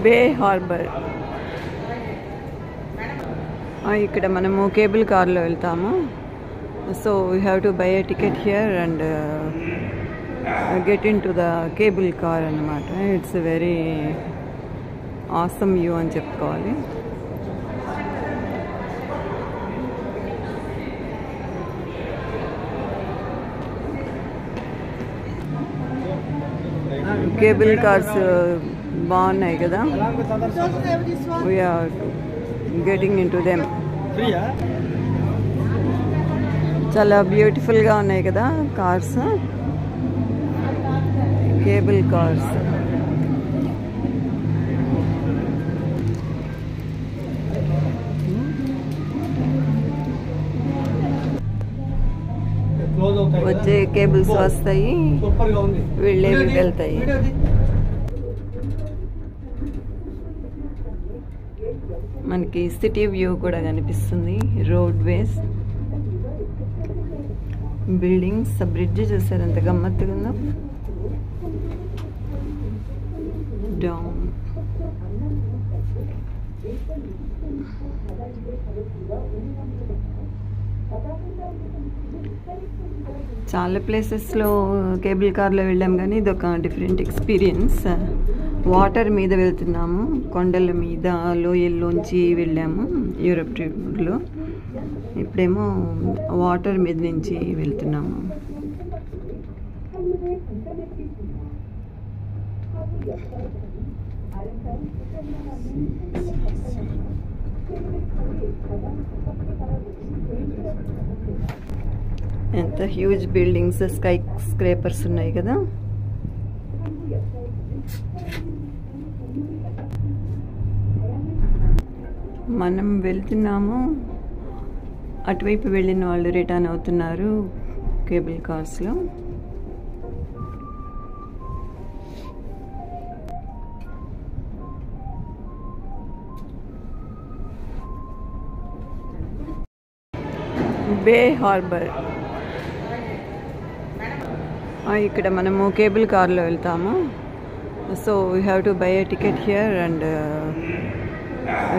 బే harbour. ఇక్కడ మనము cable కార్లో వెళ్తాము. So we have to buy a ticket here and get in to the cable car అన్నమాట. It's very awesome view అని చెప్పుకోవాలి. కేబుల్ కార్స్ బాగున్నాయి కదా. We are getting in to them. చాలా బ్యూటిఫుల్గా ఉన్నాయి కదా కార్స్, కేబుల్ కార్స్. వచ్చే కేబుల్స్ వస్తాయి, వెళ్ళేవి వెళ్తాయి. మనకి సిటీ వ్యూ కూడా కనిపిస్తుంది. రోడ్ వేస్, బిల్డింగ్స్, బ్రిడ్జ్ చూసారు ఎంత గమ్మత్తుగా ఉందో. డౌన్ చాలా ప్లేసెస్లో కేబుల్ కార్లో వెళ్ళాం కానీ ఇది ఒక డిఫరెంట్ ఎక్స్పీరియన్స్. వాటర్ మీద వెళ్తున్నాము, కొండల మీద లోయల్లోంచి వెళ్ళాము యూరప్ ట్రిప్లో. ఇప్పుడేమో వాటర్ మీద నుంచి వెళ్తున్నాము. ఎంత హ్యూజ్ బిల్డింగ్స్, స్కై స్క్రేపర్స్ ఉన్నాయి కదా. మనం వెళ్తున్నాము, అటువైపు వెళ్ళిన వాళ్ళు రిటర్న్ అవుతున్నారు కేబుల్ కార్స్లో. బే హార్బర్. ఇక్కడ మనము కేబుల్ కార్లో వెళ్తాము. So we have to buy a ticket here and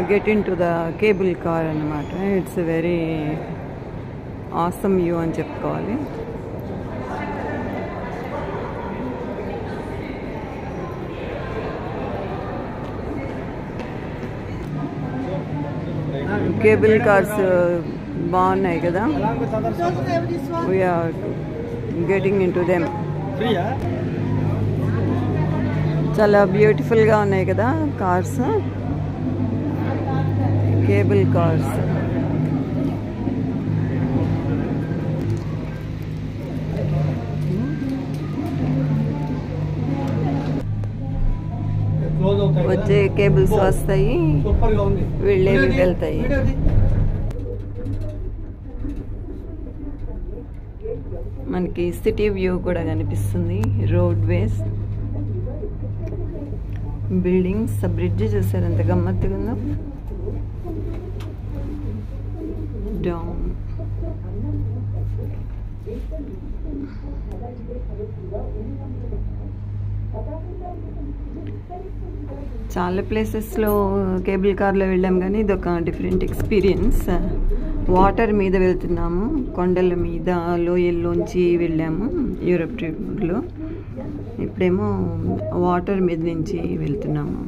get in to the cable car అన్నమాట. ఇట్స్ వెరీ ఆసమ్ వ్యూ అని చెప్పుకోవాలి. కేబుల్ కార్స్ బాగున్నాయి కదా. We are getting in to them. చాలా బ్యూటిఫుల్గా ఉన్నాయి కదా కార్స్, కేబుల్ కార్స్. వచ్చే కేబుల్స్ వస్తాయి, వెళ్ళేవి వెళ్తాయి. మనకి సిటీ వ్యూ కూడా కనిపిస్తుంది. రోడ్ వేస్, బిల్డింగ్స్, బ్రిడ్జ్ చూసారు ఎంత గమ్మత్తుగా ఉందో. డౌన్ చాలా ప్లేసెస్లో కేబుల్ కార్లో వెళ్ళాం కానీ ఇది ఒక డిఫరెంట్ ఎక్స్పీరియన్స్. వాటర్ మీద వెళ్తున్నాము, కొండల మీద లోయల్లోంచి వెళ్ళాము యూరప్ ట్రిప్లో. ఇప్పుడేమో వాటర్ మీద నుంచి వెళ్తున్నాము.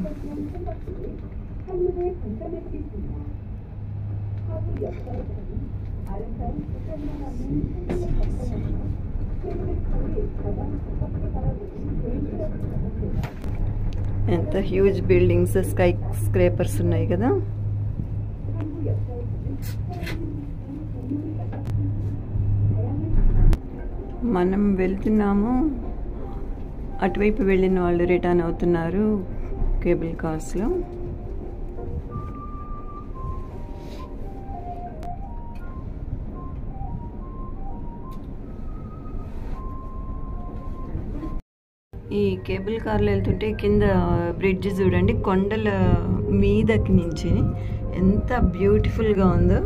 ఎంత హ్యూజ్ బిల్డింగ్స్, స్కై స్క్రేపర్స్ ఉన్నాయి కదా. మనం వెళ్తున్నాము, అటువైపు వెళ్ళిన వాళ్ళు రిటర్న్ అవుతున్నారు కేబుల్ కార్స్లో. ఈ కేబుల్ కార్లో వెళ్తుంటే కింద బ్రిడ్జ్ చూడండి, కొండల మీదకి నుంచి ఎంత బ్యూటిఫుల్గా ఉందో.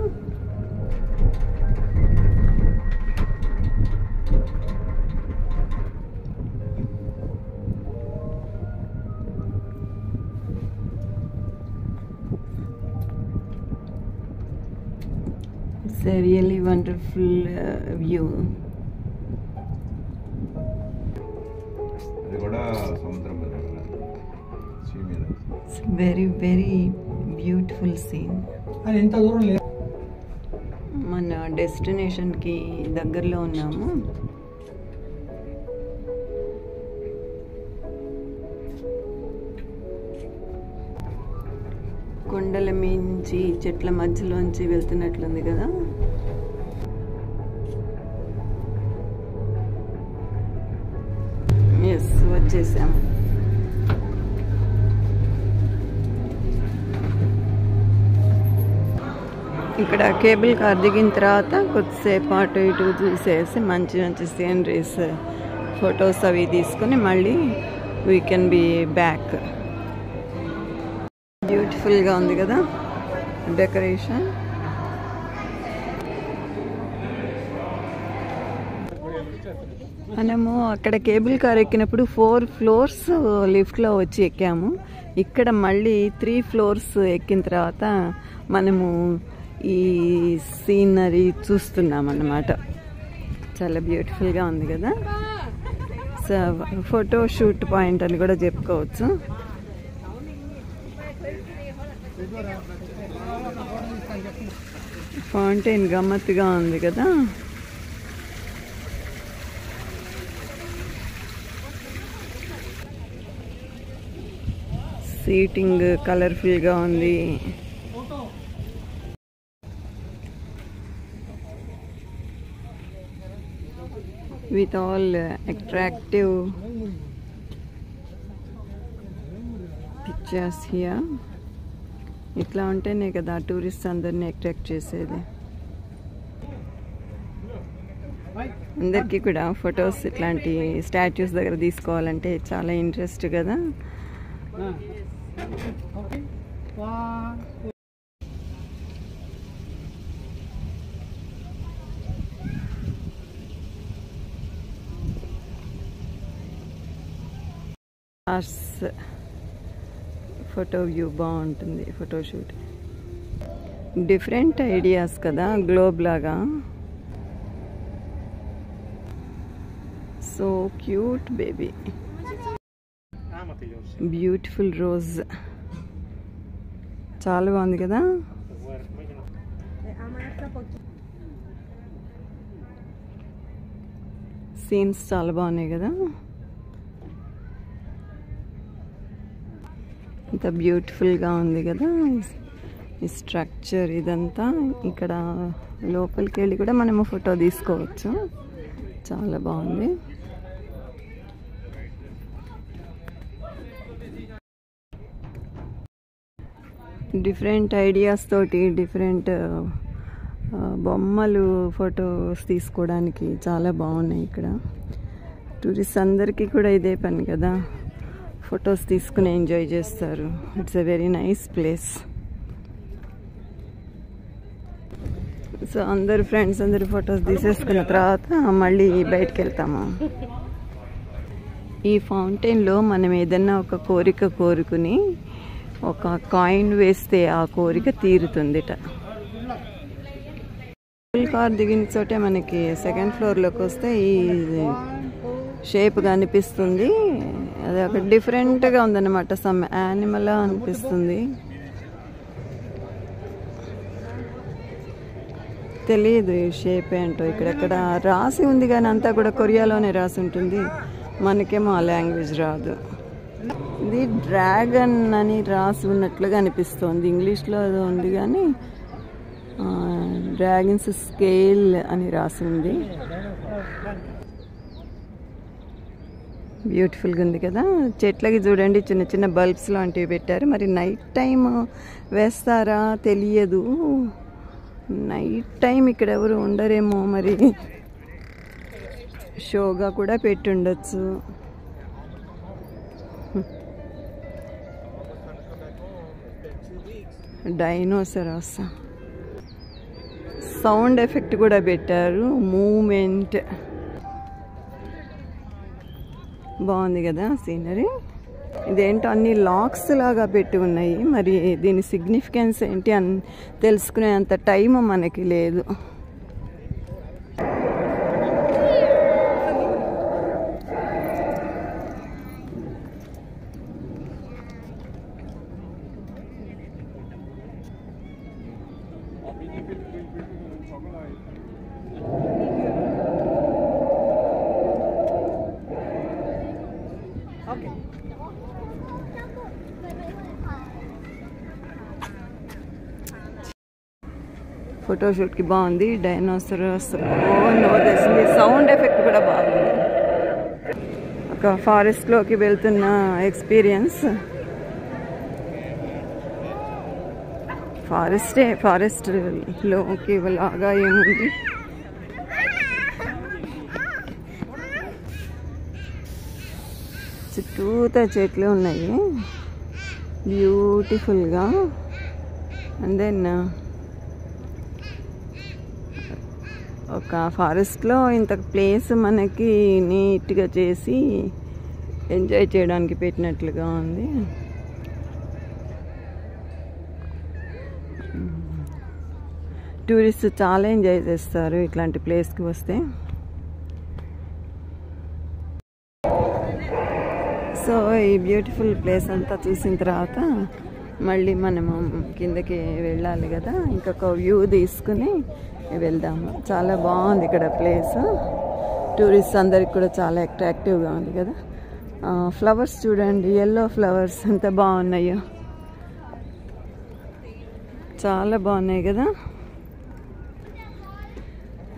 It's a really wonderful view. It's very, very beautiful scene. మన డెస్టినేషన్కి దగ్గరలో ఉన్నాము. కొండల మించి చెట్ల మధ్యలోంచి వెళ్తున్నట్లుంది కదా. ఎస్, వచ్చేసాము. ఇక్కడ కేబుల్ కార్ దిగిన తర్వాత కొద్దిసేపు అటు ఇటు చూసేసి మంచి మంచి సీనరీస్ ఫొటోస్ అవి తీసుకొని మళ్ళీ వీ కెన్ బి బ్యాక్. బ్యూటిఫుల్గా ఉంది కదా డెకరేషన్. మనము అక్కడ కేబుల్ కార్ ఎక్కినప్పుడు 4 floors లిఫ్ట్లో వచ్చి ఎక్కాము. ఇక్కడ మళ్ళీ 3 floors ఎక్కిన తర్వాత మనము ఈ సీనరీ చూస్తున్నాం అన్నమాట. చాలా బ్యూటిఫుల్గా ఉంది కదా. సో ఫోటో షూట్ పాయింట్ అని కూడా చెప్పుకోవచ్చు. ఫౌంటైన్ గమ్మత్తుగా ఉంది కదా. సీటింగ్ కలర్ఫుల్గా ఉంది. with all attractive pictures here. ఇట్లా ఉంటేనే కదా టూరిస్ట్ అందరినీ అట్రాక్ట్ చేసేది. అందరికీ కూడా ఫొటోస్ ఇట్లాంటి స్టాచ్యూస్ దగ్గర తీసుకోవాలంటే చాలా ఇంట్రెస్ట్ కదా. ఫోటో వ్యూ బాగుంటుంది. ఫోటోషూట్ డిఫరెంట్ ఐడియాస్ కదా, గ్లోబ్ లాగా. So cute baby. Beautiful rose. చాలా బాగుంది కదా. సీన్స్ చాలా బాగున్నాయి కదా. ఇంత బ్యూటిఫుల్గా ఉంది కదా ఈ స్ట్రక్చర్. ఇదంతా ఇక్కడ లోపలికి వెళ్ళి కూడా మనము ఫోటో తీసుకోవచ్చు. చాలా బాగుంది. డిఫరెంట్ ఐడియాస్ తోటి డిఫరెంట్ బొమ్మలు ఫొటోస్ తీసుకోవడానికి చాలా బాగున్నాయి ఇక్కడ. టూరిస్ట్ అందరికీ కూడా ఇదే పని కదా, ఫొటోస్ తీసుకుని ఎంజాయ్ చేస్తారు. It's a very nice place. So అందరు ఫ్రెండ్స్ అందరు ఫొటోస్ తీసేసుకున్న తర్వాత మళ్ళీ బయటకు వెళ్తాము. ఈ ఫౌంటైన్లో మనం ఏదన్నా ఒక కోరిక కోరుకుని ఒక కాయిన్ వేస్తే ఆ కోరిక తీరుతుందిట. కార్ దిగిన చోటే మనకి 2nd floorలోకి వస్తే ఈ షేప్ కనిపిస్తుంది. అది ఒక డిఫరెంట్గా ఉందన్నమాట. సమ్ యానిమల్ అనిపిస్తుంది. తెలియదు ఈ షేప్ ఏంటో. ఇక్కడెక్కడ రాసి ఉంది కానీ అంతా కూడా కొరియాలోనే రాసి ఉంటుంది. మనకేమో ఆ లాంగ్వేజ్ రాదు. ఇది డ్రాగన్ అని రాసి ఉన్నట్లుగా అనిపిస్తుంది. ఇంగ్లీష్లో అది ఉంది కానీ డ్రాగన్స్ స్కేల్ అని రాసి ఉంది. బ్యూటిఫుల్గా ఉంది కదా. చెట్లకి చూడండి చిన్న చిన్న బల్బ్స్ లాంటివి పెట్టారు. మరి నైట్ టైం వేస్తారా తెలియదు. నైట్ టైం ఇక్కడ ఎవరు ఉండరేమో, మరి షోగా కూడా పెట్టుండొచ్చు. డైనోసరాస్ సౌండ్ ఎఫెక్ట్ కూడా పెట్టారు. మూమెంట్ బాగుంది కదా సీనరీ. ఇదేంటో అన్ని లాక్స్ లాగా పెట్టి ఉన్నాయి. మరి దీని సిగ్నిఫికెన్స్ ఏంటి అని తెలుసుకునే అంత టైం మనకి లేదు. ఫోటోషూట్కి బాగుంది. డైనోసరస్ నోటేసింది. సౌండ్ ఎఫెక్ట్ కూడా బాగుంది. ఒక ఫారెస్ట్లోకి వెళ్తున్న ఎక్స్పీరియన్స్. ఫారెస్ట్లోకి లాగా ఏముంది. చుట్టూతా చెట్లు ఉన్నాయి బ్యూటిఫుల్గా. అండ్ దెన్ ఒక ఫారెస్ట్లో ఇంత ప్లేస్ మనకి నీట్గా చేసి ఎంజాయ్ చేయడానికి పెట్టినట్లుగా ఉంది. టూరిస్ట్ చాలా ఎంజాయ్ చేస్తారు ఇట్లాంటి ప్లేస్కి వస్తే. సో ఈ బ్యూటిఫుల్ ప్లేస్ అంతా చూసిన తర్వాత మళ్ళీ మనము కిందకి వెళ్ళాలి కదా. ఇంకొక వ్యూ తీసుకుని వెళ్దాము. చాలా బాగుంది ఇక్కడ ప్లేస్. టూరిస్ట్ అందరికి కూడా చాలా అట్రాక్టివ్గా ఉంది కదా. ఫ్లవర్స్ చూడండి, ఎల్లో ఫ్లవర్స్ ఎంత బాగున్నాయో. చాలా బాగున్నాయి కదా.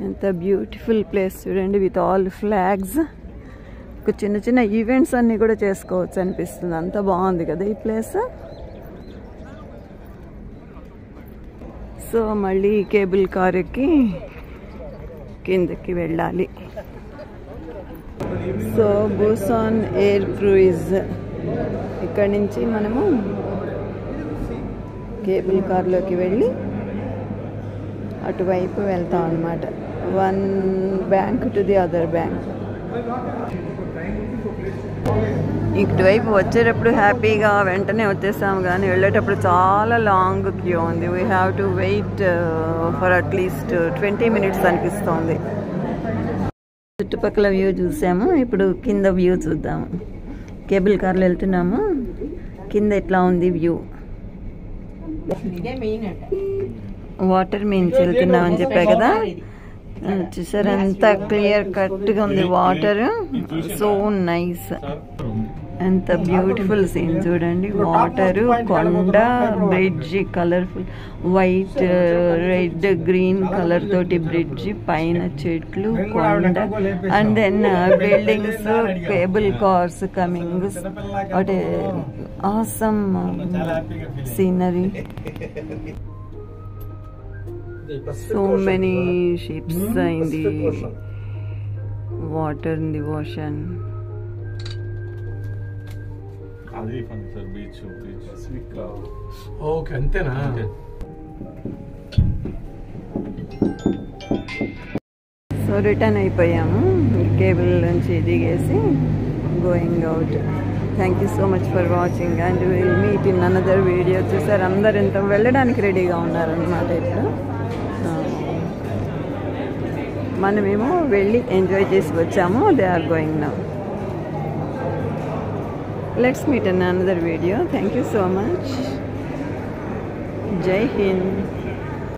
ఎంత బ్యూటిఫుల్ ప్లేస్ చూడండి, విత్ ఆల్ ఫ్లాగ్స్. చిన్న చిన్న ఈవెంట్స్ అన్నీ కూడా చేసుకోవచ్చు అనిపిస్తుంది. అంత బాగుంది కదా ఈ ప్లేస్. సో మళ్ళీ కేబుల్ కార్ ఎక్కి కిందకి వెళ్ళాలి. సో బూసాన్ ఎయిర్ క్రూయిజ్, ఇక్కడి నుంచి మనము కేబుల్ కార్లోకి వెళ్ళి అటువైపు వెళ్తాం అన్నమాట. One bank to the other bank. ఇటువైపు వచ్చేటప్పుడు హ్యాపీగా వెంటనే వచ్చేసాము, కానీ వెళ్ళేటప్పుడు చాలా లాంగ్ క్యూ ఉంది. We have to wait for at least 20 minutes అనిపిస్తుంది. చుట్టుపక్కల వ్యూ చూసాము, ఇప్పుడు కింద వ్యూ చూద్దాము. కేబుల్ కార్లో వెళ్తున్నాము, కింద ఎట్లా ఉంది వ్యూ. వాటర్ మీన్స్ వెళ్తున్నామని చెప్పా కదా. చూసారు ఎంత క్లియర్ కట్గా ఉంది వాటర్. So nice. ఎంత బ్యూటిఫుల్ సీన్ చూడండి. వాటర్, కొండ, bridge, colourful white, red, green colour తోటి బ్రిడ్జ్, పైన చెట్లు, కొండ, and then buildings, cable cars coming. What awesome scenery. So many ships in the water, in the ocean. అది fun sir, beach okay అంతేనా. So return అయిపోయాము, cable నుంచి దిగేసి going out. Thank you so much for watching and will meet in another video. చూసారు అందరు ఎంత వెళ్ళడానికి రెడీగా ఉన్నారనమాట. ఇప్పుడు మనమేమో వెళ్ళి ఎంజాయ్ చేసి వచ్చాము. They are going now. Let's meet in another video. Thank you so much. Jai Hind.